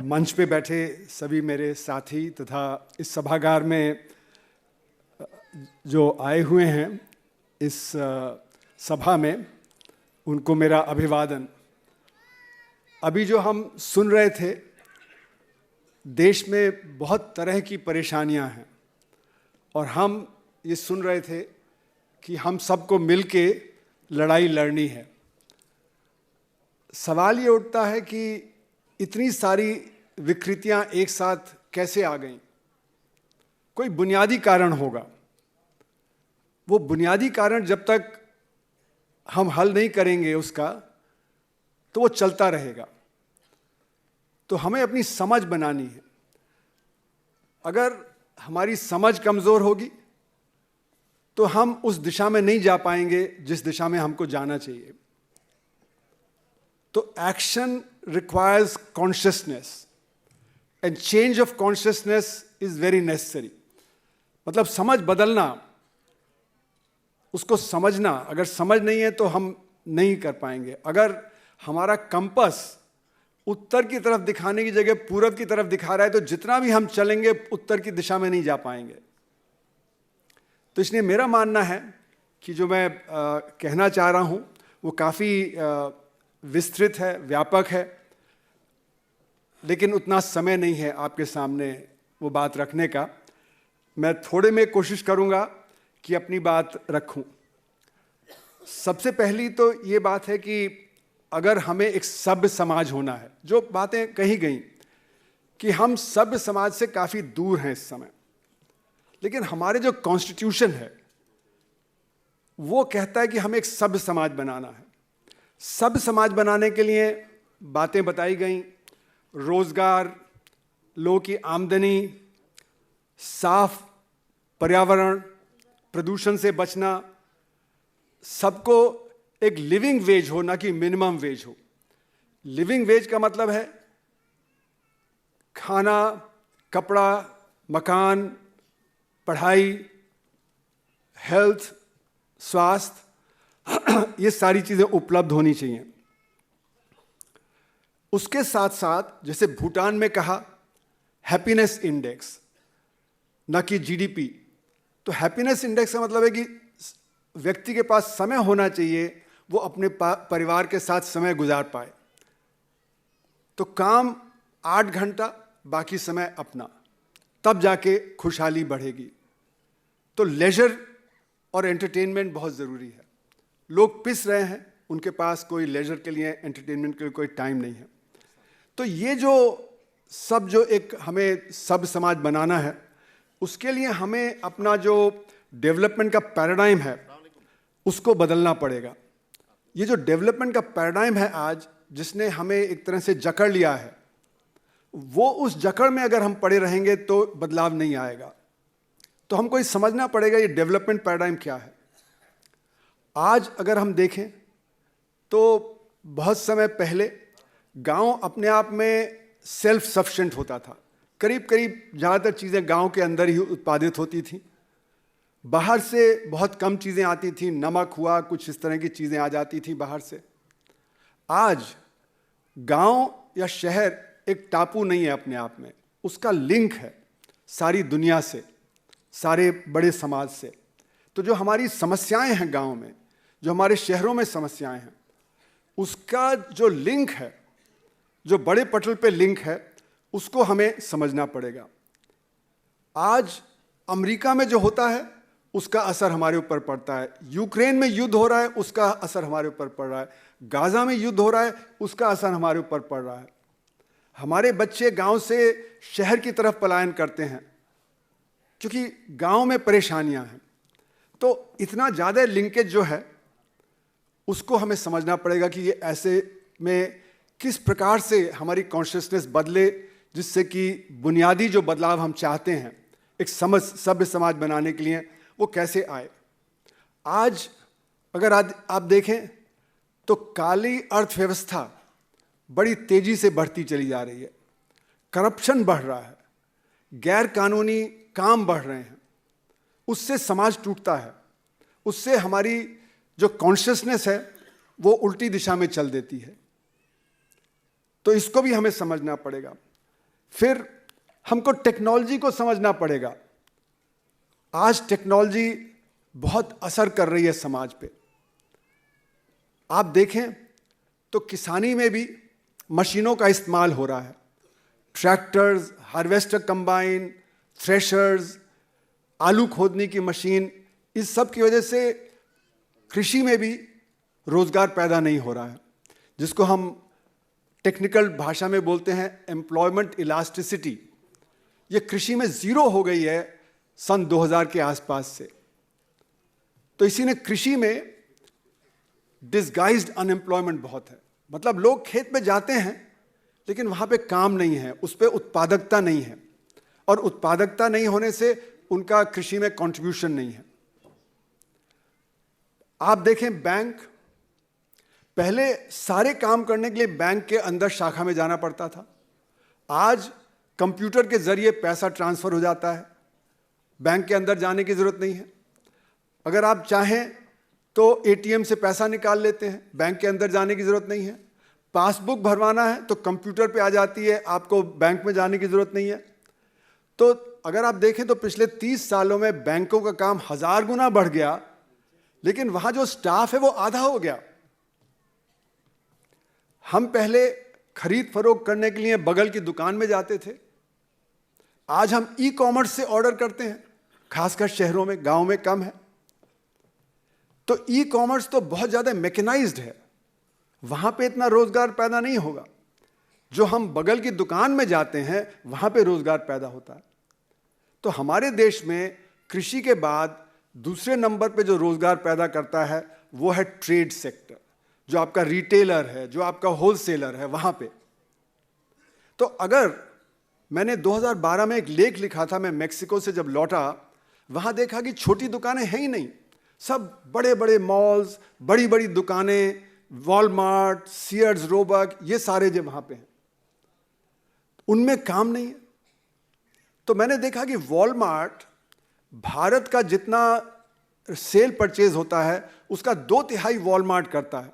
मंच पे बैठे सभी मेरे साथी तथा इस सभागार में जो आए हुए हैं इस सभा में, उनको मेरा अभिवादन। अभी जो हम सुन रहे थे, देश में बहुत तरह की परेशानियां हैं और हम ये सुन रहे थे कि हम सबको मिलके लड़ाई लड़नी है। सवाल ये उठता है कि इतनी सारी विकृतियां एक साथ कैसे आ गईं? कोई बुनियादी कारण होगा। वो बुनियादी कारण जब तक हम हल नहीं करेंगे उसका, तो वो चलता रहेगा। तो हमें अपनी समझ बनानी है। अगर हमारी समझ कमज़ोर होगी तो हम उस दिशा में नहीं जा पाएंगे जिस दिशा में हमको जाना चाहिए। तो action requires consciousness and change of consciousness is very necessary. मतलब समझ बदलना, उसको समझना। अगर समझ नहीं है तो हम नहीं कर पाएंगे। अगर हमारा कंपास उत्तर की तरफ दिखाने की जगह पूरब की तरफ दिखा रहा है तो जितना भी हम चलेंगे उत्तर की दिशा में नहीं जा पाएंगे। तो इसलिए मेरा मानना है कि जो मैं कहना चाह रहा हूं वो काफ़ी विस्तृत है, व्यापक है, लेकिन उतना समय नहीं है आपके सामने वो बात रखने का। मैं थोड़े में कोशिश करूंगा कि अपनी बात रखूं। सबसे पहली तो ये बात है कि अगर हमें एक सभ्य समाज होना है, जो बातें कही गई कि हम सभ्य समाज से काफ़ी दूर हैं इस समय, लेकिन हमारे जो कॉन्स्टिट्यूशन है वो कहता है कि हमें एक सभ्य समाज बनाना है। सभ्य समाज बनाने के लिए बातें बताई गई, रोजगार, लोगों की आमदनी, साफ पर्यावरण, प्रदूषण से बचना, सबको एक लिविंग वेज हो, ना कि मिनिमम वेज हो। लिविंग वेज का मतलब है खाना, कपड़ा, मकान, पढ़ाई, हेल्थ, स्वास्थ्य, ये सारी चीज़ें उपलब्ध होनी चाहिए। उसके साथ साथ जैसे भूटान में कहा हैप्पीनेस इंडेक्स, ना कि जीडीपी। तो हैप्पीनेस इंडेक्स का मतलब है कि व्यक्ति के पास समय होना चाहिए, वो अपने परिवार के साथ समय गुजार पाए। तो काम 8 घंटा, बाकी समय अपना, तब जाके खुशहाली बढ़ेगी। तो लेजर और एंटरटेनमेंट बहुत ज़रूरी है। लोग पिस रहे हैं, उनके पास कोई लेजर के लिए, एंटरटेनमेंट के लिए कोई टाइम नहीं है। तो ये जो एक हमें सब समाज बनाना है, उसके लिए हमें अपना जो डेवलपमेंट का पैराडाइम है उसको बदलना पड़ेगा। ये जो डेवलपमेंट का पैराडाइम है आज, जिसने हमें एक तरह से जकड़ लिया है, वो उस जकड़ में अगर हम पड़े रहेंगे तो बदलाव नहीं आएगा। तो हमको ये समझना पड़ेगा ये डेवलपमेंट पैराडाइम क्या है। आज अगर हम देखें तो बहुत समय पहले गांव अपने आप में सेल्फ सफिशिएंट होता था। करीब करीब ज़्यादातर चीज़ें गांव के अंदर ही उत्पादित होती थी। बाहर से बहुत कम चीज़ें आती थी, नमक हुआ, कुछ इस तरह की चीज़ें आ जाती थी बाहर से। आज गांव या शहर एक टापू नहीं है अपने आप में, उसका लिंक है सारी दुनिया से, सारे बड़े समाज से। तो जो हमारी समस्याएं हैं गांव में, जो हमारे शहरों में समस्याएं हैं, उसका जो लिंक है, जो बड़े पटल पे लिंक है, उसको हमें समझना पड़ेगा। आज अमेरिका में जो होता है उसका असर हमारे ऊपर पड़ता है। यूक्रेन में युद्ध हो रहा है, उसका असर हमारे ऊपर पड़ रहा है। गाजा में युद्ध हो रहा है, उसका असर हमारे ऊपर पड़ रहा है। हमारे बच्चे गांव से शहर की तरफ पलायन करते हैं क्योंकि गांव में परेशानियां हैं। तो इतना ज़्यादा लिंकेज जो है उसको हमें समझना पड़ेगा कि ये ऐसे में किस प्रकार से हमारी कॉन्शियसनेस बदले, जिससे कि बुनियादी जो बदलाव हम चाहते हैं एक सभ्य समाज बनाने के लिए, वो कैसे आए। आज अगर आप देखें तो काली अर्थव्यवस्था बड़ी तेजी से बढ़ती चली जा रही है। करप्शन बढ़ रहा है, गैर कानूनी काम बढ़ रहे हैं। उससे समाज टूटता है, उससे हमारी जो कॉन्शियसनेस है वो उल्टी दिशा में चल देती है। तो इसको भी हमें समझना पड़ेगा। फिर हमको टेक्नोलॉजी को समझना पड़ेगा। आज टेक्नोलॉजी बहुत असर कर रही है समाज पे। आप देखें तो किसानी में भी मशीनों का इस्तेमाल हो रहा है। ट्रैक्टर्स, हार्वेस्टर कंबाइन, थ्रेशर्स, आलू खोदने की मशीन, इस सब की वजह से कृषि में भी रोजगार पैदा नहीं हो रहा है, जिसको हम टेक्निकल भाषा में बोलते हैं एम्प्लॉयमेंट इलास्टिसिटी। ये कृषि में जीरो हो गई है सन 2000 के आसपास से। तो इसी ने कृषि में डिसगाइज्ड अनएम्प्लॉयमेंट बहुत है। मतलब लोग खेत में जाते हैं लेकिन वहां पे काम नहीं है, उस पर उत्पादकता नहीं है, और उत्पादकता नहीं होने से उनका कृषि में कंट्रीब्यूशन नहीं है। आप देखें बैंक, पहले सारे काम करने के लिए बैंक के अंदर शाखा में जाना पड़ता था। आज कंप्यूटर के जरिए पैसा ट्रांसफर हो जाता है, बैंक के अंदर जाने की जरूरत नहीं है। अगर आप चाहें तो एटीएम से पैसा निकाल लेते हैं, बैंक के अंदर जाने की जरूरत नहीं है। पासबुक भरवाना है तो कंप्यूटर पे आ जाती है, आपको बैंक में जाने की जरूरत नहीं है। तो अगर आप देखें तो पिछले 30 सालों में बैंकों का काम 1000 गुना बढ़ गया, लेकिन वहां जो स्टाफ है वो आधा हो गया। हम पहले खरीद फरोख्त करने के लिए बगल की दुकान में जाते थे, आज हम ई कॉमर्स से ऑर्डर करते हैं, खासकर शहरों में, गांव में कम है। तो ई कॉमर्स तो बहुत ज्यादा मैकेनाइज्ड है, वहां पे इतना रोजगार पैदा नहीं होगा। जो हम बगल की दुकान में जाते हैं वहां पे रोजगार पैदा होता है। तो हमारे देश में कृषि के बाद दूसरे नंबर पे जो रोजगार पैदा करता है वो है ट्रेड सेक्टर, जो आपका रिटेलर है, जो आपका होलसेलर है, वहां पे। तो अगर मैंने 2012 में एक लेख लिखा था, मैं मेक्सिको से जब लौटा, वहां देखा कि छोटी दुकानें हैं ही नहीं, सब बड़े बड़े मॉल्स, बड़ी बड़ी दुकानें, वॉलमार्ट, सीयर्स, रोबक, ये सारे जो वहां पे हैं, उनमें काम नहीं है। तो मैंने देखा कि वॉलमार्ट, भारत का जितना सेल परचेज होता है उसका 2/3 वॉलमार्ट करता है,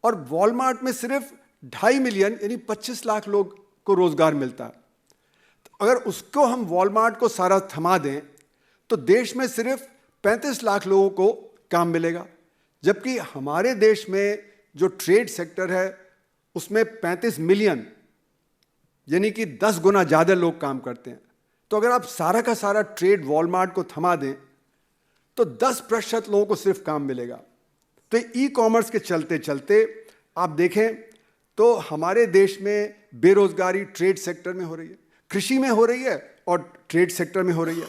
और वॉलमार्ट में सिर्फ 2.5 मिलियन यानी 25 लाख लोग को रोजगार मिलता है। तो अगर उसको हम वॉलमार्ट को सारा थमा दें तो देश में सिर्फ 35 लाख लोगों को काम मिलेगा, जबकि हमारे देश में जो ट्रेड सेक्टर है उसमें 35 मिलियन यानी कि 10 गुना ज्यादा लोग काम करते हैं। तो अगर आप सारा का सारा ट्रेड वॉलमार्ट को थमा दें तो 10% लोगों को सिर्फ काम मिलेगा। तो ई कॉमर्स के चलते चलते आप देखें तो हमारे देश में बेरोजगारी ट्रेड सेक्टर में हो रही है, कृषि में हो रही है और ट्रेड सेक्टर में हो रही है।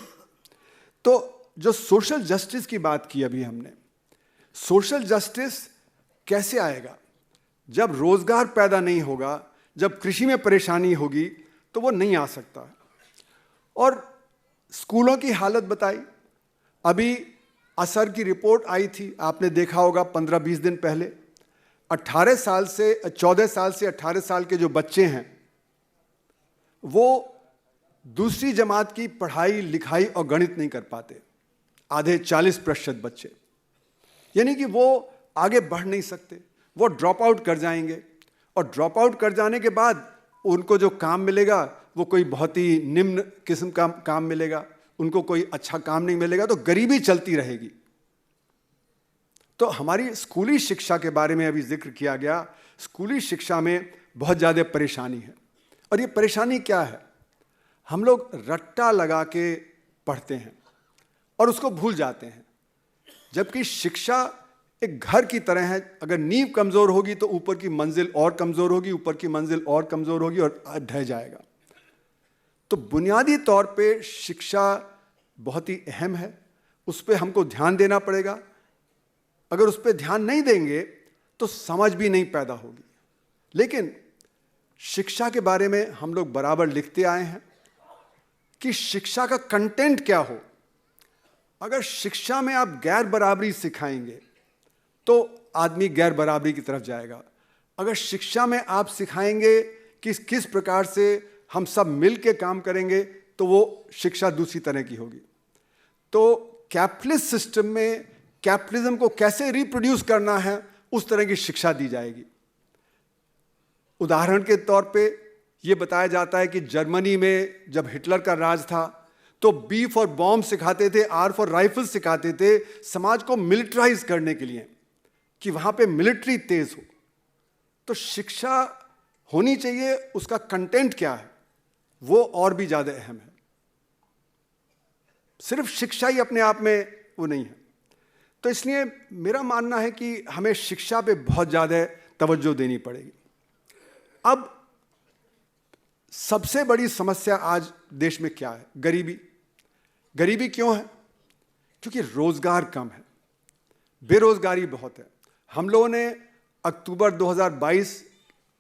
तो जो सोशल जस्टिस की बात की अभी हमने, सोशल जस्टिस कैसे आएगा? जब रोजगार पैदा नहीं होगा, जब कृषि में परेशानी होगी तो वो नहीं आ सकता है। और स्कूलों की हालत बताई, अभी असर की रिपोर्ट आई थी, आपने देखा होगा 15-20 दिन पहले। 14 साल से 18 साल के जो बच्चे हैं वो दूसरी जमात की पढ़ाई लिखाई और गणित नहीं कर पाते, आधे 40% बच्चे, यानी कि वो आगे बढ़ नहीं सकते, वो ड्रॉप आउट कर जाएंगे, और ड्रॉप आउट कर जाने के बाद उनको जो काम मिलेगा वो कोई बहुत ही निम्न किस्म का काम मिलेगा, उनको कोई अच्छा काम नहीं मिलेगा, तो गरीबी चलती रहेगी। तो हमारी स्कूली शिक्षा के बारे में अभी जिक्र किया गया, स्कूली शिक्षा में बहुत ज़्यादा परेशानी है। और ये परेशानी क्या है? हम लोग रट्टा लगा के पढ़ते हैं और उसको भूल जाते हैं, जबकि शिक्षा एक घर की तरह है। अगर नींव कमजोर होगी तो ऊपर की मंजिल और कमजोर होगी, ऊपर की मंजिल और कमजोर होगी और ढह जाएगा। तो बुनियादी तौर पे शिक्षा बहुत ही अहम है, उस पर हमको ध्यान देना पड़ेगा। अगर उस पर ध्यान नहीं देंगे तो समझ भी नहीं पैदा होगी। लेकिन शिक्षा के बारे में हम लोग बराबर लिखते आए हैं कि शिक्षा का कंटेंट क्या हो। अगर शिक्षा में आप गैर बराबरी सिखाएंगे तो आदमी गैर बराबरी की तरफ जाएगा। अगर शिक्षा में आप सिखाएंगे कि किस प्रकार से हम सब मिल के काम करेंगे तो वो शिक्षा दूसरी तरह की होगी। तो कैपिटलिस्ट सिस्टम में कैपिटलिज्म को कैसे रिप्रोड्यूस करना है उस तरह की शिक्षा दी जाएगी। उदाहरण के तौर पे ये बताया जाता है कि जर्मनी में जब हिटलर का राज था तो बी फॉर बॉम्ब सिखाते थे, आर फॉर राइफल सिखाते थे, समाज को मिलिट्राइज करने के लिए, कि वहां पे मिलिट्री तेज हो। तो शिक्षा होनी चाहिए, उसका कंटेंट क्या है वो और भी ज्यादा अहम है। सिर्फ शिक्षा ही अपने आप में वो नहीं है। तो इसलिए मेरा मानना है कि हमें शिक्षा पे बहुत ज्यादा तवज्जो देनी पड़ेगी। अब सबसे बड़ी समस्या आज देश में क्या है? गरीबी। गरीबी क्यों है? क्योंकि रोजगार कम है, बेरोजगारी बहुत है। हम लोगों ने अक्टूबर 2022,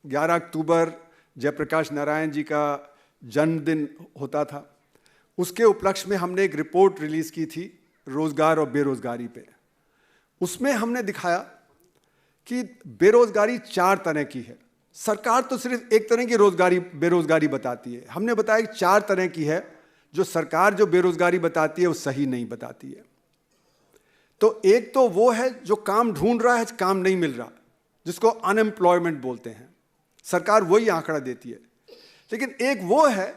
11 अक्टूबर जयप्रकाश नारायण जी का जन्मदिन होता था, उसके उपलक्ष्य में हमने एक रिपोर्ट रिलीज की थी रोजगार और बेरोजगारी पे। उसमें हमने दिखाया कि बेरोजगारी 4 तरह की है। सरकार तो सिर्फ एक तरह की बेरोजगारी बताती है। हमने बताया कि 4 तरह की है। जो सरकार जो बेरोजगारी बताती है वो सही नहीं बताती है। तो एक तो वो है जो काम ढूंढ रहा है, काम नहीं मिल रहा, जिसको अनएम्प्लॉयमेंट बोलते हैं, सरकार वही आंकड़ा देती है। लेकिन एक वो है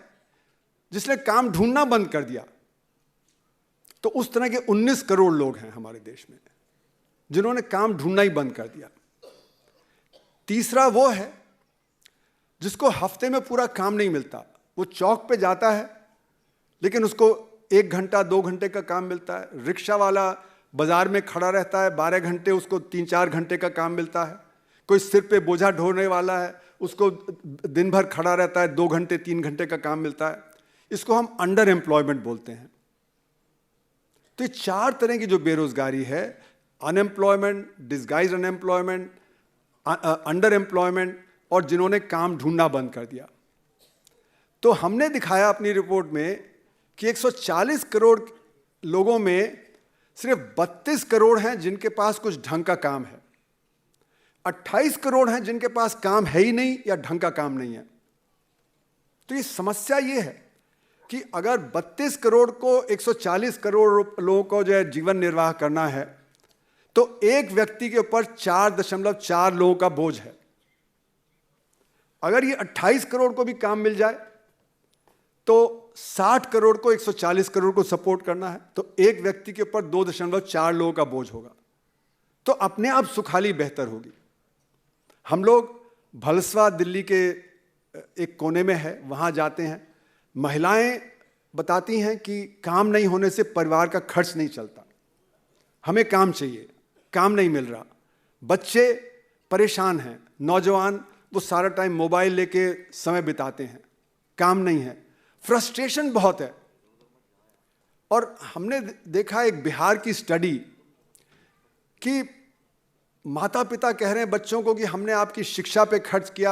जिसने काम ढूंढना बंद कर दिया। तो उस तरह के 19 करोड़ लोग हैं हमारे देश में जिन्होंने काम ढूंढना ही बंद कर दिया। तीसरा वो है जिसको हफ्ते में पूरा काम नहीं मिलता। वो चौक पे जाता है लेकिन उसको 1 घंटा 2 घंटे का काम मिलता है। रिक्शा वाला बाजार में खड़ा रहता है 12 घंटे, उसको 3-4 घंटे का काम मिलता है। कोई सिर पे बोझा ढोने वाला है, उसको दिन भर खड़ा रहता है, 2 घंटे 3 घंटे का काम मिलता है। इसको हम अंडर एम्प्लॉयमेंट बोलते हैं। तो ये 4 तरह की जो बेरोजगारी है, unemployment, disguise unemployment, under employment और जिन्होंने काम ढूंढना बंद कर दिया। तो हमने दिखाया अपनी रिपोर्ट में कि 140 करोड़ लोगों में सिर्फ 32 करोड़ हैं जिनके पास कुछ ढंग का काम है। 28 करोड़ हैं जिनके पास काम है ही नहीं या ढंग का काम नहीं है। तो ये समस्या ये है कि अगर 32 करोड़ को 140 करोड़ लोगों को जो है जीवन निर्वाह करना है तो एक व्यक्ति के ऊपर 4.4 लोगों का बोझ है। अगर ये 28 करोड़ को भी काम मिल जाए तो 60 करोड़ को 140 करोड़ को सपोर्ट करना है, तो एक व्यक्ति के ऊपर 2.4 लोगों का बोझ होगा। तो अपने आप सुखाली बेहतर होगी। हम लोग भलसवा दिल्ली के एक कोने में है, वहाँ जाते हैं। महिलाएं बताती हैं कि काम नहीं होने से परिवार का खर्च नहीं चलता, हमें काम चाहिए, काम नहीं मिल रहा। बच्चे परेशान हैं, नौजवान वो सारा टाइम मोबाइल लेके समय बिताते हैं, काम नहीं है, फ्रस्ट्रेशन बहुत है। और हमने देखा एक बिहार की स्टडी कि माता पिता कह रहे हैं बच्चों को कि हमने आपकी शिक्षा पे खर्च किया,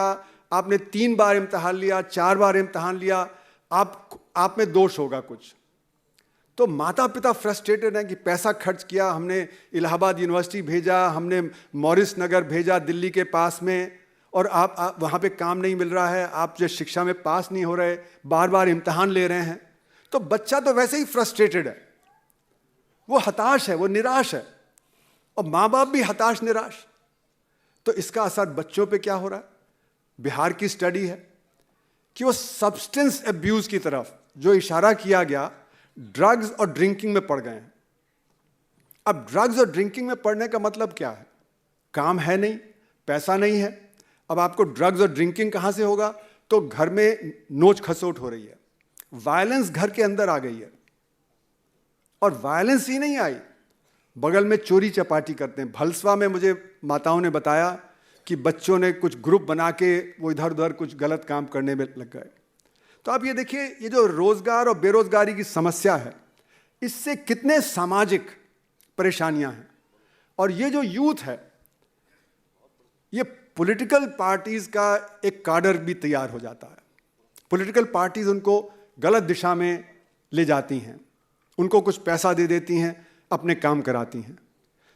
आपने 3 बार इम्तिहान लिया, 4 बार इम्तिहान लिया, आप में दोष होगा कुछ। तो माता पिता फ्रस्ट्रेटेड हैं कि पैसा खर्च किया, हमने इलाहाबाद यूनिवर्सिटी भेजा, हमने मॉरिस नगर भेजा दिल्ली के पास में, और आप वहाँ पे काम नहीं मिल रहा है, आप जो शिक्षा में पास नहीं हो रहे, बार बार इम्तिहान ले रहे हैं। तो बच्चा तो वैसे ही फ्रस्ट्रेटेड है, वो हताश है, वो निराश है, और माँ बाप भी हताश निराश। तो इसका असर बच्चों पे क्या हो रहा है? बिहार की स्टडी है कि वो सब्सटेंस अब्यूज की तरफ जो इशारा किया गया, ड्रग्स और ड्रिंकिंग में पड़ गए हैं। अब ड्रग्स और ड्रिंकिंग में पड़ने का मतलब क्या है? काम है नहीं, पैसा नहीं है। अब आपको ड्रग्स और ड्रिंकिंग कहाँ से होगा? तो घर में नोच खसोट हो रही है, वायलेंस घर के अंदर आ गई है। और वायलेंस ही नहीं आई, बगल में चोरी चपाटी करते हैं। भलसवा में मुझे माताओं ने बताया कि बच्चों ने कुछ ग्रुप बना के वो इधर उधर कुछ गलत काम करने में लग गए। तो आप ये देखिए, ये जो रोजगार और बेरोजगारी की समस्या है, इससे कितने सामाजिक परेशानियां हैं। और ये जो यूथ है, ये पॉलिटिकल पार्टीज का एक काडर भी तैयार हो जाता है। पॉलिटिकल पार्टीज उनको गलत दिशा में ले जाती हैं, उनको कुछ पैसा दे देती हैं, अपने काम कराती हैं।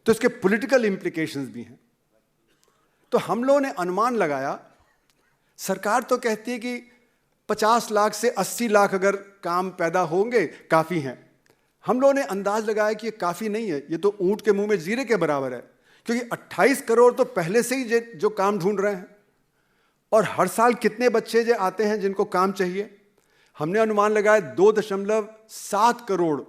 तो इसके पॉलिटिकल इम्प्लीकेशंस भी हैं। तो हम लोगों ने अनुमान लगाया, सरकार तो कहती है कि 50 लाख से 80 लाख अगर काम पैदा होंगे काफ़ी हैं। हम लोगों ने अंदाज लगाया कि ये काफ़ी नहीं है, ये तो ऊंट के मुंह में जीरे के बराबर है, क्योंकि 28 करोड़ तो पहले से ही जो काम ढूंढ रहे हैं, और हर साल कितने बच्चे जो आते हैं जिनको काम चाहिए? हमने अनुमान लगाया 2.7 करोड़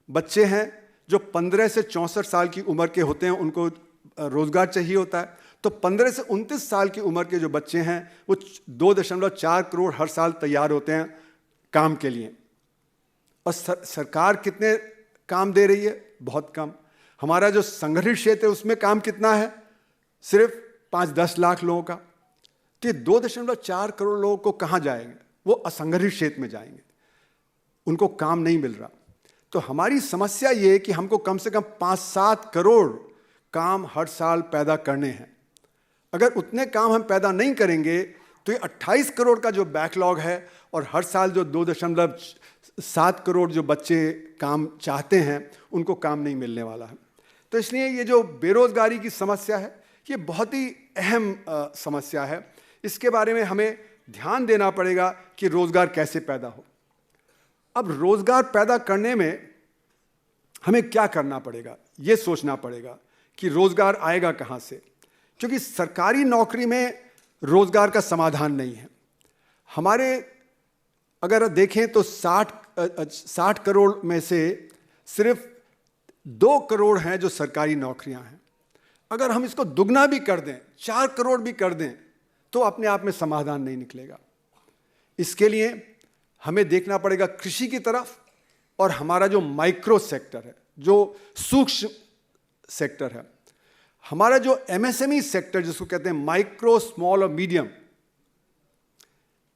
बच्चे हैं जो 15 से 64 साल की उम्र के होते हैं, उनको रोजगार चाहिए होता है। तो 15 से 29 साल की उम्र के जो बच्चे हैं वो 2.4 करोड़ हर साल तैयार होते हैं काम के लिए। और सरकार कितने काम दे रही है? बहुत कम। हमारा जो संगठित क्षेत्र है उसमें काम कितना है? सिर्फ 5-10 लाख लोगों का। तो 2.4 करोड़ लोगों को कहाँ जाएंगे? वो असंगठित क्षेत्र में जाएंगे, उनको काम नहीं मिल रहा। तो हमारी समस्या ये है कि हमको कम से कम 5-7 करोड़ काम हर साल पैदा करने हैं। अगर उतने काम हम पैदा नहीं करेंगे तो ये 28 करोड़ का जो बैकलॉग है और हर साल जो 2.7 करोड़ जो बच्चे काम चाहते हैं उनको काम नहीं मिलने वाला है। तो इसलिए ये जो बेरोजगारी की समस्या है ये बहुत ही अहम समस्या है। इसके बारे में हमें ध्यान देना पड़ेगा कि रोजगार कैसे पैदा हो। अब रोजगार पैदा करने में हमें क्या करना पड़ेगा, ये सोचना पड़ेगा कि रोजगार आएगा कहाँ से, क्योंकि सरकारी नौकरी में रोजगार का समाधान नहीं है। हमारे अगर देखें तो 60 करोड़ में से सिर्फ 2 करोड़ हैं जो सरकारी नौकरियां हैं। अगर हम इसको दुगना भी कर दें, 4 करोड़ भी कर दें, तो अपने आप में समाधान नहीं निकलेगा। इसके लिए हमें देखना पड़ेगा कृषि की तरफ, और हमारा जो माइक्रो सेक्टर है, जो सूक्ष्म सेक्टर है, हमारा जो एमएसएमई सेक्टर जिसको कहते हैं माइक्रो, स्मॉल और मीडियम,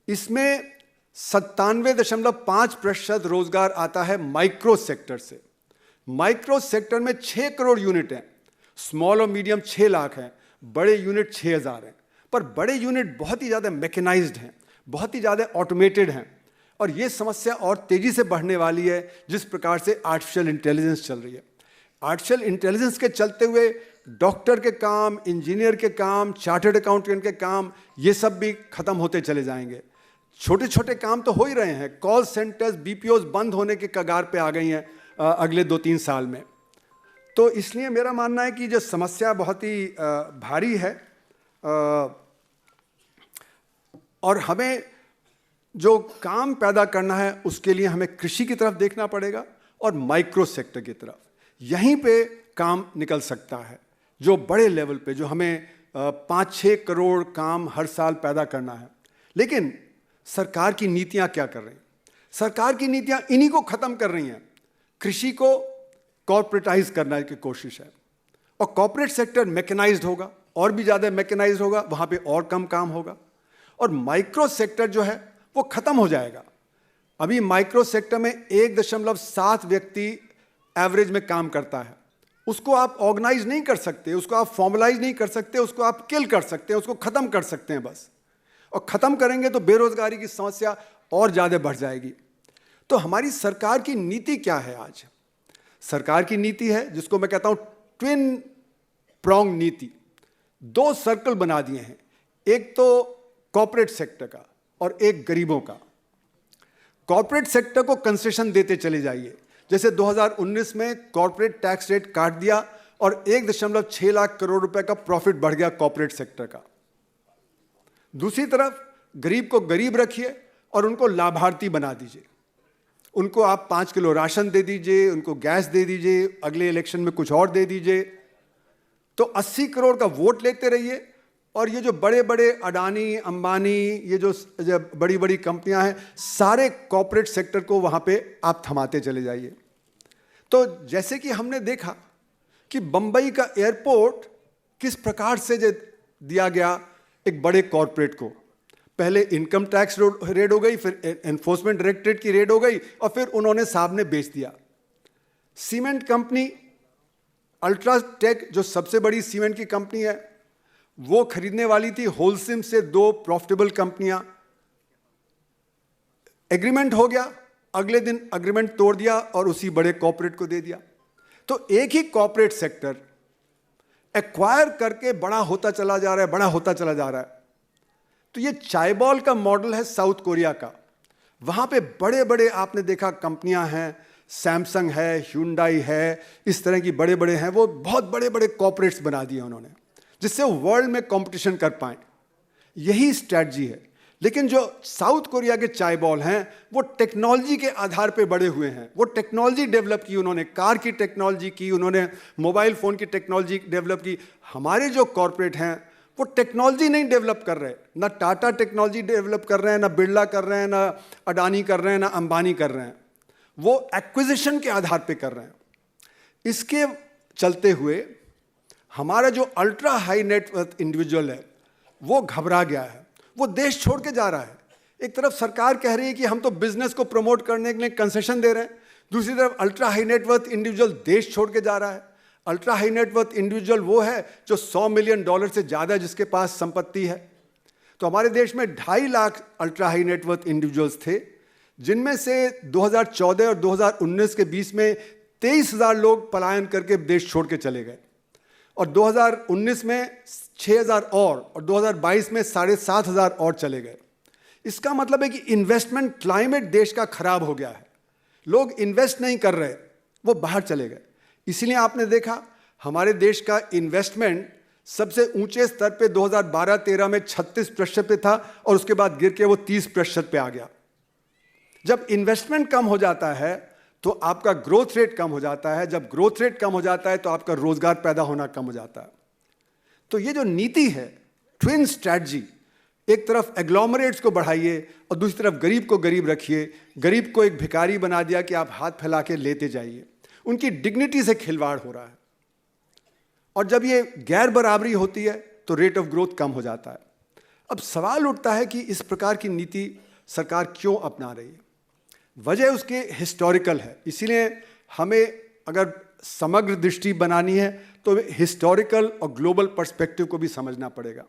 इसमें 97.5% रोजगार आता है माइक्रो सेक्टर से। माइक्रो सेक्टर में 6 करोड़ यूनिट हैं, स्मॉल और मीडियम 6 लाख हैं, बड़े यूनिट 6000 हैं। पर बड़े यूनिट बहुत ही ज़्यादा मैकेनाइज्ड हैं, बहुत ही ज़्यादा ऑटोमेटेड हैं, और ये समस्या और तेज़ी से बढ़ने वाली है जिस प्रकार से आर्टिफिशियल इंटेलिजेंस चल रही है। आर्टिफिशियल इंटेलिजेंस के चलते हुए डॉक्टर के काम, इंजीनियर के काम, चार्टर्ड अकाउंटेंट के काम, ये सब भी खत्म होते चले जाएंगे। छोटे छोटे काम तो हो ही रहे हैं। कॉल सेंटर्स, बीपीओज बंद होने के कगार पे आ गई हैं अगले 2-3 साल में। तो इसलिए मेरा मानना है कि जो समस्या बहुत ही भारी है, और हमें जो काम पैदा करना है उसके लिए हमें कृषि की तरफ देखना पड़ेगा और माइक्रो सेक्टर की तरफ। यहीं पे काम निकल सकता है, जो बड़े लेवल पे जो हमें 5-6 करोड़ काम हर साल पैदा करना है। लेकिन सरकार की नीतियां क्या कर रही हैं? सरकार की नीतियां इन्हीं को खत्म कर रही हैं। कृषि को कॉर्पोरेटाइज करने की कोशिश है, और कॉर्पोरेट सेक्टर मैकेनाइज्ड होगा, और भी ज़्यादा मैकेनाइज्ड होगा, वहाँ पे और कम काम होगा, और माइक्रो सेक्टर जो है वो खत्म हो जाएगा। अभी माइक्रो सेक्टर में 1.7 व्यक्ति एवरेज में काम करता है। उसको आप ऑर्गेनाइज नहीं कर सकते, उसको आप फॉर्मलाइज नहीं कर सकते, उसको आप किल कर सकते हैं, उसको खत्म कर सकते हैं बस। और खत्म करेंगे तो बेरोजगारी की समस्या और ज़्यादा बढ़ जाएगी। तो हमारी सरकार की नीति क्या है आज? सरकार की नीति है जिसको मैं कहता हूं ट्विन प्रॉन्ग नीति। 2 सर्कल बना दिए हैं, एक तो कॉर्पोरेट सेक्टर का और एक गरीबों का। कॉर्पोरेट सेक्टर को कंसेशन देते चले जाइए। जैसे 2019 में कॉर्पोरेट टैक्स रेट काट दिया और 1.6 लाख करोड़ रुपए का प्रॉफिट बढ़ गया कॉर्पोरेट सेक्टर का। दूसरी तरफ गरीब को गरीब रखिए और उनको लाभार्थी बना दीजिए। उनको आप 5 किलो राशन दे दीजिए, उनको गैस दे दीजिए, अगले इलेक्शन में कुछ और दे दीजिए, तो 80 करोड़ का वोट लेते रहिए। और ये जो बड़े बड़े अडानी, अंबानी, ये जो बड़ी बड़ी कंपनियां हैं, सारे कॉर्पोरेट सेक्टर को वहां पे आप थमाते चले जाइए। तो जैसे कि हमने देखा कि बंबई का एयरपोर्ट किस प्रकार से दिया गया एक बड़े कॉर्पोरेट को। पहले इनकम टैक्स रेड हो गई, फिर एनफोर्समेंट डायरेक्टरेट की रेड हो गई, और फिर उन्होंने साहब ने बेच दिया। सीमेंट कंपनी अल्ट्राटेक, जो सबसे बड़ी सीमेंट की कंपनी है, वो खरीदने वाली थी होलसिम से 2 प्रॉफिटेबल कंपनियां। एग्रीमेंट हो गया, अगले दिन एग्रीमेंट तोड़ दिया और उसी बड़े कॉर्पोरेट को दे दिया। तो एक ही कॉर्पोरेट सेक्टर एक्वायर करके बड़ा होता चला जा रहा है, बड़ा होता चला जा रहा है। तो ये चाइबॉल का मॉडल है साउथ कोरिया का। वहां पे बड़े बड़े आपने देखा कंपनियां हैं, सैमसंग है, ह्यूंडई है, इस तरह की बड़े बड़े हैं, वो बहुत बड़े बड़े कॉर्पोरेट्स बना दिए उन्होंने, जिससे वो वर्ल्ड में कंपटीशन कर पाए। यही स्ट्रैटेजी है। लेकिन जो साउथ कोरिया के चाइबॉल हैं वो टेक्नोलॉजी के आधार पे बड़े हुए हैं। वो टेक्नोलॉजी डेवलप की, उन्होंने कार की टेक्नोलॉजी की, उन्होंने मोबाइल फ़ोन की टेक्नोलॉजी डेवलप की। हमारे जो कॉरपोरेट हैं वो टेक्नोलॉजी नहीं डेवलप कर रहे, ना टाटा टेक्नोलॉजी डेवलप कर रहे हैं, ना बिरला कर रहे हैं, ना अडानी कर रहे हैं, ना अंबानी कर रहे हैं। वो एक्विजिशन के आधार पे कर रहे हैं। इसके चलते हुए हमारा जो अल्ट्रा हाई नेटवर्थ इंडिविजुअल है वो घबरा गया है, वो देश छोड़ के जा रहा है। एक तरफ सरकार कह रही है कि हम तो बिजनेस को प्रमोट करने के लिए कंसेशन दे रहे हैं, दूसरी तरफ अल्ट्रा हाई नेटवर्थ इंडिविजुअल देश छोड़ के जा रहा है। अल्ट्रा हाई नेटवर्थ इंडिविजुअल वो है जो $100 मिलियन से ज़्यादा जिसके पास संपत्ति है। तो हमारे देश में 2.5 lakh ultra high net worth individuals थे, जिनमें से 2014 और 2019 के बीच में 23,000 लोग पलायन करके देश छोड़ के चले गए, और 2019 में 6,000 और 2022 में 7,500 और चले गए। इसका मतलब है कि इन्वेस्टमेंट क्लाइमेट देश का खराब हो गया है। लोग इन्वेस्ट नहीं कर रहे, वो बाहर चले गए। इसलिए आपने देखा हमारे देश का इन्वेस्टमेंट सबसे ऊंचे स्तर पे 2012-13 में 36% पे था, और उसके बाद गिर के वो 30% पे आ गया। जब इन्वेस्टमेंट कम हो जाता है तो आपका ग्रोथ रेट कम हो जाता है, जब ग्रोथ रेट कम हो जाता है तो आपका रोजगार पैदा होना कम हो जाता है। तो ये जो नीति है, ट्विन स्ट्रैटेजी, एक तरफ एग्लोमरेट्स को बढ़ाइए और दूसरी तरफ गरीब को गरीब रखिए। गरीब को एक भिखारी बना दिया कि आप हाथ फैला के लेते जाइए। उनकी डिग्निटी से खिलवाड़ हो रहा है, और जब ये गैर बराबरी होती है तो रेट ऑफ ग्रोथ कम हो जाता है। अब सवाल उठता है कि इस प्रकार की नीति सरकार क्यों अपना रही है। वजह उसके हिस्टोरिकल है, इसीलिए हमें अगर समग्र दृष्टि बनानी है तो हिस्टोरिकल और ग्लोबल पर्सपेक्टिव को भी समझना पड़ेगा।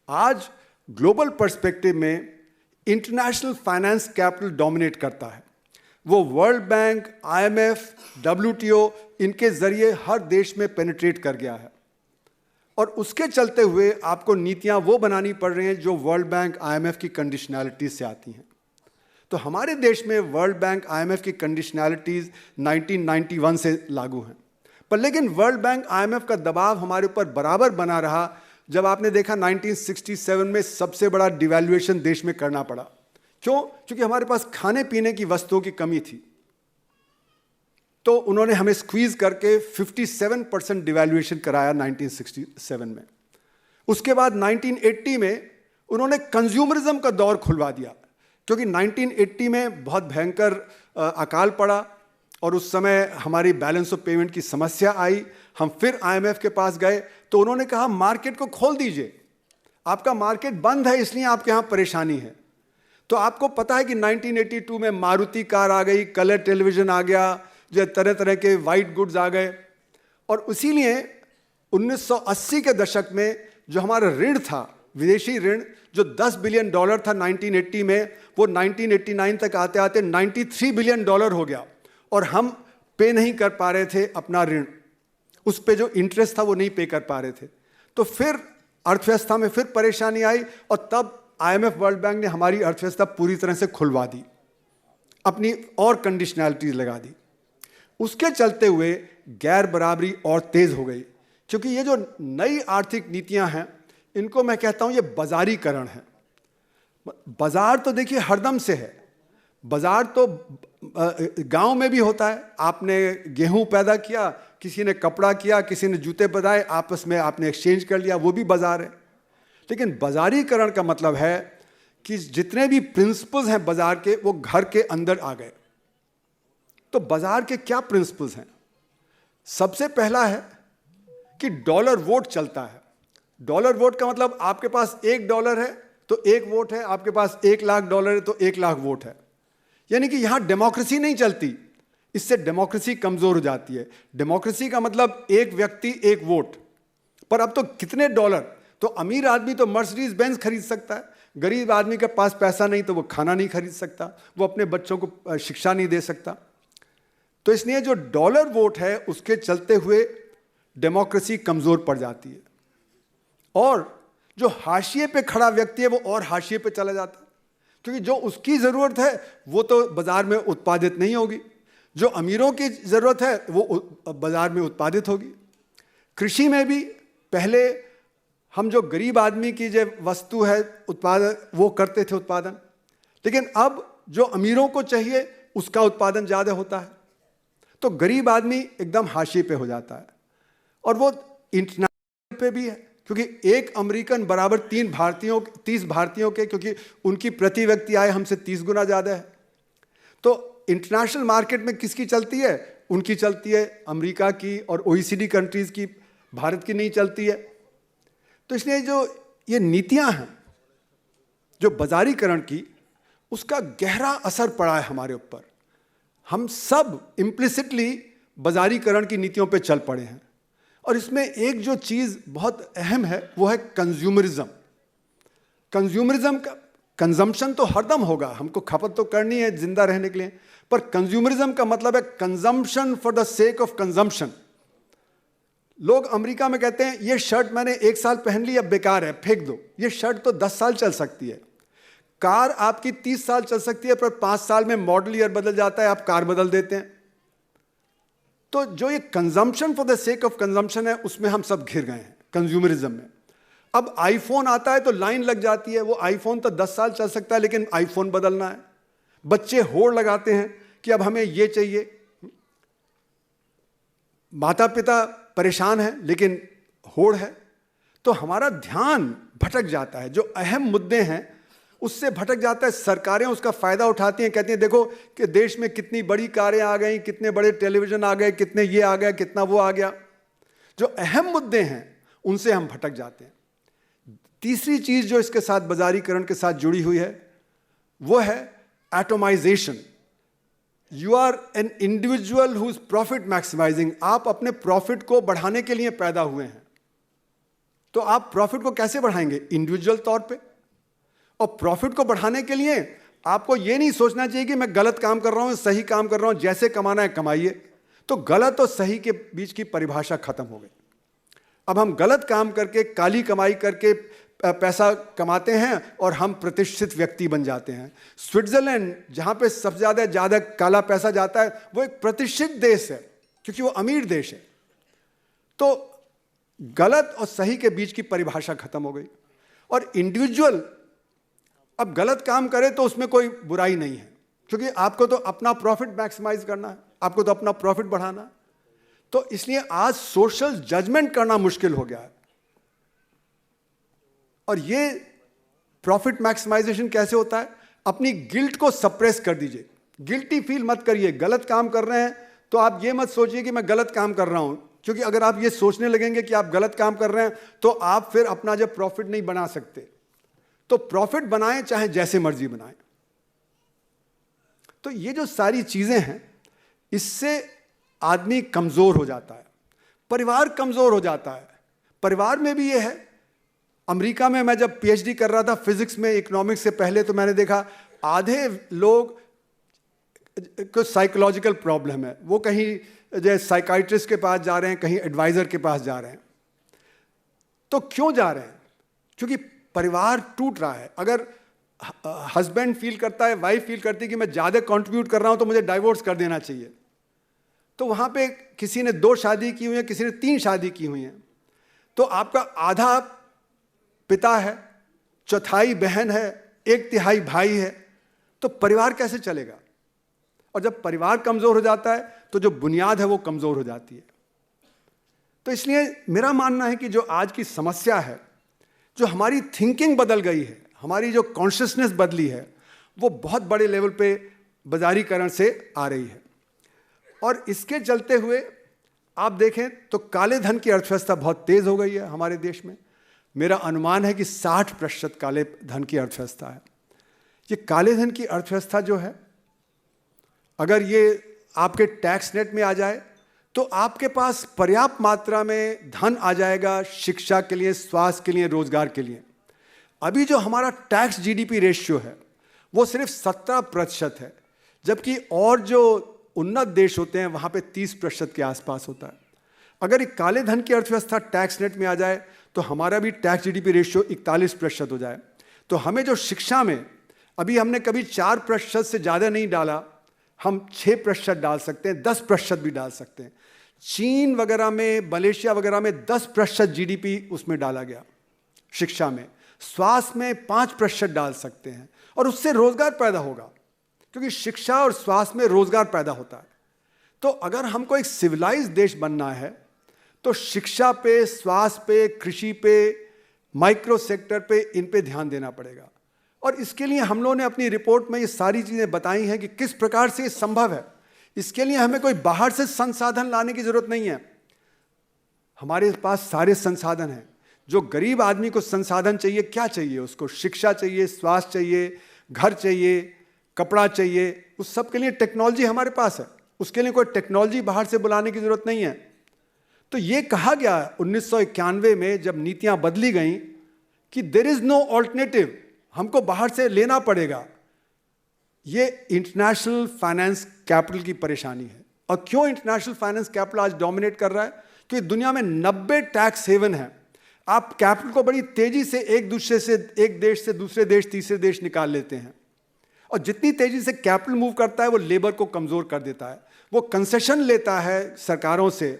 आज ग्लोबल पर्सपेक्टिव में इंटरनेशनल फाइनेंस कैपिटल डोमिनेट करता है। वो वर्ल्ड बैंक, IMF, WTO इनके जरिए हर देश में पेनिट्रेट कर गया है, और उसके चलते हुए आपको नीतियां वो बनानी पड़ रही हैं जो वर्ल्ड बैंक, IMF की कंडीशनैलिटीज से आती हैं। तो हमारे देश में वर्ल्ड बैंक, IMF की कंडीशनैलिटीज 1991 से लागू हैं, पर लेकिन वर्ल्ड बैंक, IMF का दबाव हमारे ऊपर बराबर बना रहा। जब आपने देखा 1967 में सबसे बड़ा डिवैल्यूएशन देश में करना पड़ा। क्यों? क्योंकि हमारे पास खाने पीने की वस्तुओं की कमी थी, तो उन्होंने हमें स्क्वीज करके 57% डिवैल्यूएशन कराया 1967 में। उसके बाद 1980 में उन्होंने कंज्यूमरिज्म का दौर खुलवा दिया, क्योंकि 1980 में बहुत भयंकर अकाल पड़ा और उस समय हमारी बैलेंस ऑफ पेमेंट की समस्या आई। हम फिर IMF के पास गए तो उन्होंने कहा मार्केट को खोल दीजिए, आपका मार्केट बंद है इसलिए आपके यहाँ परेशानी है। तो आपको पता है कि 1982 में मारुति कार आ गई, कलर टेलीविज़न आ गया, जो तरह तरह के वाइट गुड्स आ गए, और इसीलिए 1980 के दशक में जो हमारा ऋण था, विदेशी ऋण जो $10 बिलियन था 1980 में, वो 1989 तक आते आते $93 बिलियन हो गया, और हम पे नहीं कर पा रहे थे अपना ऋण। उस पे जो इंटरेस्ट था वो नहीं पे कर पा रहे थे। तो फिर अर्थव्यवस्था में फिर परेशानी आई, और तब IMF, वर्ल्ड बैंक ने हमारी अर्थव्यवस्था पूरी तरह से खुलवा दी, अपनी और कंडीशनैलिटीज लगा दी। उसके चलते हुए गैर बराबरी और तेज हो गई, क्योंकि ये जो नई आर्थिक नीतियां हैं इनको मैं कहता हूं ये बाजारीकरण है। बाजार तो देखिए हरदम से है, बाजार तो गांव में भी होता है। आपने गेहूं पैदा किया, किसी ने कपड़ा किया, किसी ने जूते बनाए, आपस में आपने एक्सचेंज कर लिया, वो भी बाजार है। लेकिन बाजारीकरण का मतलब है कि जितने भी प्रिंसिपल्स हैं बाजार के, वो घर के अंदर आ गए। तो बाजार के क्या प्रिंसिपल्स हैं? सबसे पहला है कि डॉलर वोट चलता है। डॉलर वोट का मतलब आपके पास $1 है तो 1 वोट है, आपके पास $1 लाख है तो 1 लाख वोट है। यानी कि यहां डेमोक्रेसी नहीं चलती, इससे डेमोक्रेसी कमजोर हो जाती है। डेमोक्रेसी का मतलब एक व्यक्ति एक वोट, पर अब तो कितने डॉलर? तो अमीर आदमी तो मर्सिडीज बेंज खरीद सकता है, गरीब आदमी के पास पैसा नहीं तो वो खाना नहीं खरीद सकता, वो अपने बच्चों को शिक्षा नहीं दे सकता। तो इसलिए जो डॉलर वोट है उसके चलते हुए डेमोक्रेसी कमजोर पड़ जाती है, और जो हाशिए पे खड़ा व्यक्ति है वो और हाशिए पे चला जाता है, क्योंकि जो उसकी जरूरत है वो तो बाजार में उत्पादित नहीं होगी, जो अमीरों की जरूरत है वो बाजार में उत्पादित होगी। कृषि में भी पहले हम जो गरीब आदमी की जो वस्तु है उत्पादन वो करते थे उत्पादन, लेकिन अब जो अमीरों को चाहिए उसका उत्पादन ज़्यादा होता है, तो गरीब आदमी एकदम हाशिए पे हो जाता है। और वो इंटरनेशनल पे भी है, क्योंकि एक अमेरिकन बराबर 30 भारतीयों के, क्योंकि उनकी प्रति व्यक्ति आय हमसे 30 गुना ज़्यादा है। तो इंटरनेशनल मार्केट में किसकी चलती है? उनकी चलती है, अमेरिका की और OECD कंट्रीज़ की, भारत की नहीं चलती है। तो इसलिए जो ये नीतियां हैं जो बाजारीकरण की, उसका गहरा असर पड़ा है हमारे ऊपर। हम सब इम्प्लिसिटली बाजारीकरण की नीतियों पे चल पड़े हैं। और इसमें एक जो चीज़ बहुत अहम है वो है कंज्यूमरिज्म। कंज्यूमरिज्म का कंजम्पशन तो हरदम होगा, हमको खपत तो करनी है जिंदा रहने के लिए, पर कंज्यूमरिज्म का मतलब है consumption for the sake of consumption. लोग अमेरिका में कहते हैं ये शर्ट मैंने 1 साल पहन ली, अब बेकार है, फेंक दो। ये शर्ट तो 10 साल चल सकती है। कार आपकी 30 साल चल सकती है, पर 5 साल में मॉडल ईयर बदल जाता है, आप कार बदल देते हैं। तो जो ये consumption for the sake of consumption है, उसमें हम सब घिर गए हैं कंज्यूमरिज्म में। अब आईफोन आता है तो लाइन लग जाती है। वो आईफोन तो 10 साल चल सकता है, लेकिन आईफोन बदलना है। बच्चे होड़ लगाते हैं कि अब हमें ये चाहिए। माता पिता परेशान है, लेकिन होड़ है। तो हमारा ध्यान भटक जाता है, जो अहम मुद्दे हैं उससे भटक जाता है। सरकारें उसका फायदा उठाती हैं, कहती हैं देखो कि देश में कितनी बड़ी कारें आ गई, कितने बड़े टेलीविजन आ गए, कितने ये आ गया, कितना वो आ गया। जो अहम मुद्दे हैं उनसे हम भटक जाते हैं। तीसरी चीज जो इसके साथ बाजारीकरण के साथ जुड़ी हुई है वो है atomization. You are an individual who is profit maximizing. आप अपने प्रॉफिट को बढ़ाने के लिए पैदा हुए हैं, तो आप प्रॉफिट को कैसे बढ़ाएंगे? इंडिविजुअल तौर पे। और प्रॉफिट को बढ़ाने के लिए आपको यह नहीं सोचना चाहिए कि मैं गलत काम कर रहा हूं, सही काम कर रहा हूं, जैसे कमाना है कमाइए। तो गलत और सही के बीच की परिभाषा खत्म हो गई। अब हम गलत काम करके, काली कमाई करके पैसा कमाते हैं और हम प्रतिष्ठित व्यक्ति बन जाते हैं। स्विट्जरलैंड, जहां पे सबसे ज्यादा काला पैसा जाता है, वो एक प्रतिष्ठित देश है क्योंकि वो अमीर देश है। तो गलत और सही के बीच की परिभाषा खत्म हो गई। और इंडिविजुअल अब गलत काम करे तो उसमें कोई बुराई नहीं है, क्योंकि आपको तो अपना प्रॉफिट मैक्सिमाइज करना है, आपको तो अपना प्रॉफिट बढ़ाना है। तो इसलिए आज सोशल जजमेंट करना मुश्किल हो गया है। और ये प्रॉफिट मैक्सिमाइजेशन कैसे होता है? अपनी गिल्ट को सप्रेस कर दीजिए। गिल्टी फील मत करिए। गलत काम कर रहे हैं तो आप ये मत सोचिए कि मैं गलत काम कर रहा हूं, क्योंकि अगर आप ये सोचने लगेंगे कि आप गलत काम कर रहे हैं तो आप फिर अपना जब प्रॉफिट नहीं बना सकते। तो प्रॉफिट बनाएं, चाहे जैसे मर्जी बनाएं। तो ये जो सारी चीजें हैं, इससे आदमी कमजोर हो जाता है, परिवार कमजोर हो जाता है। परिवार में भी ये है। अमेरिका में मैं जब PhD कर रहा था फिजिक्स में, इकोनॉमिक्स से पहले, तो मैंने देखा आधे लोग को साइकोलॉजिकल प्रॉब्लम है। वो कहीं जैसे साइकाइट्रिस्ट के पास जा रहे हैं, कहीं एडवाइजर के पास जा रहे हैं। तो क्यों जा रहे हैं? क्योंकि परिवार टूट रहा है। अगर हस्बैंड फील करता है, वाइफ फील करती है कि मैं ज़्यादा कंट्रीब्यूट कर रहा हूं तो मुझे डाइवोर्स कर देना चाहिए, तो वहां पे किसी ने 2 शादी की हुई है, किसी ने 3 शादी की हुई है। तो आपका आधा पिता है, चौथाई बहन है, 1/3 भाई है, तो परिवार कैसे चलेगा? और जब परिवार कमजोर हो जाता है तो जो बुनियाद है वो कमजोर हो जाती है। तो इसलिए मेरा मानना है कि जो आज की समस्या है, जो हमारी थिंकिंग बदल गई है, हमारी जो कॉन्शियसनेस बदली है, वो बहुत बड़े लेवल पे बाजारीकरण से आ रही है। और इसके चलते हुए आप देखें तो काले धन की अर्थव्यवस्था बहुत तेज हो गई है हमारे देश में। मेरा अनुमान है कि 60% काले धन की अर्थव्यवस्था है। ये काले धन की अर्थव्यवस्था जो है, अगर ये आपके टैक्स नेट में आ जाए तो आपके पास पर्याप्त मात्रा में धन आ जाएगा शिक्षा के लिए, स्वास्थ्य के लिए, रोजगार के लिए। अभी जो हमारा टैक्स GDP रेशियो है वो सिर्फ 17% है, जबकि और जो उन्नत देश होते हैं वहाँ पे 30% के आसपास होता है। अगर एक काले धन की अर्थव्यवस्था टैक्स नेट में आ जाए तो हमारा भी टैक्स GDP रेशियो 41% हो जाए। तो हमें जो शिक्षा में अभी हमने कभी 4% से ज़्यादा नहीं डाला, हम 6% डाल सकते हैं, 10% भी डाल सकते हैं। चीन वगैरह में, मलेशिया वगैरह में 10% GDP उसमें डाला गया। शिक्षा में, स्वास्थ्य में 5% डाल सकते हैं और उससे रोजगार पैदा होगा, क्योंकि शिक्षा और स्वास्थ्य में रोजगार पैदा होता है। तो अगर हमको एक सिविलाइज्ड देश बनना है तो शिक्षा पे, स्वास्थ्य पे, कृषि पे, माइक्रो सेक्टर पे, इन पे ध्यान देना पड़ेगा। और इसके लिए हम लोगों ने अपनी रिपोर्ट में ये सारी चीज़ें बताई हैं कि किस प्रकार से ये संभव है। इसके लिए हमें कोई बाहर से संसाधन लाने की जरूरत नहीं है, हमारे पास सारे संसाधन हैं। जो गरीब आदमी को संसाधन चाहिए, क्या चाहिए उसको? शिक्षा चाहिए, स्वास्थ्य चाहिए, घर चाहिए, कपड़ा चाहिए, उस सब के लिए टेक्नोलॉजी हमारे पास है। उसके लिए कोई टेक्नोलॉजी बाहर से बुलाने की जरूरत नहीं है। तो ये कहा गया 1991 में जब नीतियां बदली गई कि देयर इज नो ऑल्टरनेटिव, हमको बाहर से लेना पड़ेगा। ये इंटरनेशनल फाइनेंस कैपिटल की परेशानी है। और क्यों इंटरनेशनल फाइनेंस कैपिटल आज डोमिनेट कर रहा है? क्योंकि दुनिया में 90 टैक्स हेवन है। आप कैपिटल को बड़ी तेजी से एक देश से दूसरे देश, तीसरे देश निकाल लेते हैं। और जितनी तेजी से कैपिटल मूव करता है वो लेबर को कमजोर कर देता है। वो कंसेशन लेता है सरकारों से,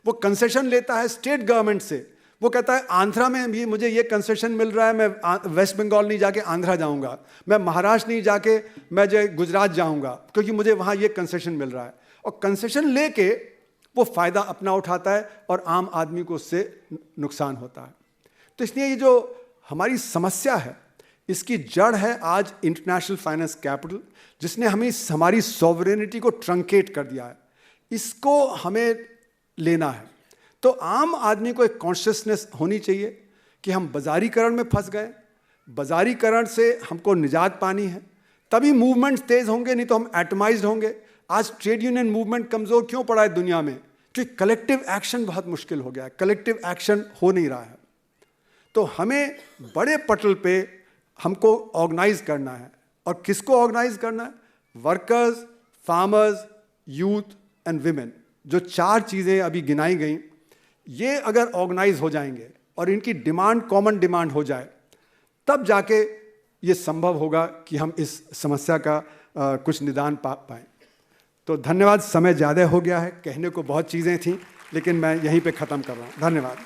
वो कंसेशन लेता है स्टेट गवर्नमेंट से। वो कहता है आंध्रा में भी मुझे ये कंसेशन मिल रहा है, मैं वेस्ट बंगाल नहीं जाके आंध्रा जाऊंगा, मैं महाराष्ट्र नहीं जाके मैं जो गुजरात जाऊंगा, क्योंकि मुझे वहाँ ये कंसेशन मिल रहा है। और कंसेशन लेके वो फ़ायदा अपना उठाता है और आम आदमी को उससे नुकसान होता है। तो इसलिए ये जो हमारी समस्या है, इसकी जड़ है आज इंटरनेशनल फाइनेंस कैपिटल, जिसने हमारी सॉवरेनिटी को ट्रंकेट कर दिया है। इसको हमें लेना है। तो आम आदमी को एक कॉन्शियसनेस होनी चाहिए कि हम बाजारीकरण में फंस गए, बाजारीकरण से हमको निजात पानी है, तभी मूवमेंट्स तेज होंगे, नहीं तो हम एटमाइज्ड होंगे। आज ट्रेड यूनियन मूवमेंट कमज़ोर क्यों पड़ा है दुनिया में? क्योंकि कलेक्टिव एक्शन बहुत मुश्किल हो गया है, कलेक्टिव एक्शन हो नहीं रहा है। तो हमें बड़े पटल पे हमको ऑर्गेनाइज करना है। और किसको ऑर्गेनाइज करना है? Workers, farmers, youth and women. जो 4 चीज़ें अभी गिनाई गई, ये अगर ऑर्गेनाइज हो जाएंगे और इनकी डिमांड कॉमन डिमांड हो जाए, तब जाके ये संभव होगा कि हम इस समस्या का कुछ निदान पा पाएँ। तो धन्यवाद। समय ज़्यादा हो गया है, कहने को बहुत चीज़ें थी, लेकिन मैं यहीं पे ख़त्म कर रहा हूँ। धन्यवाद।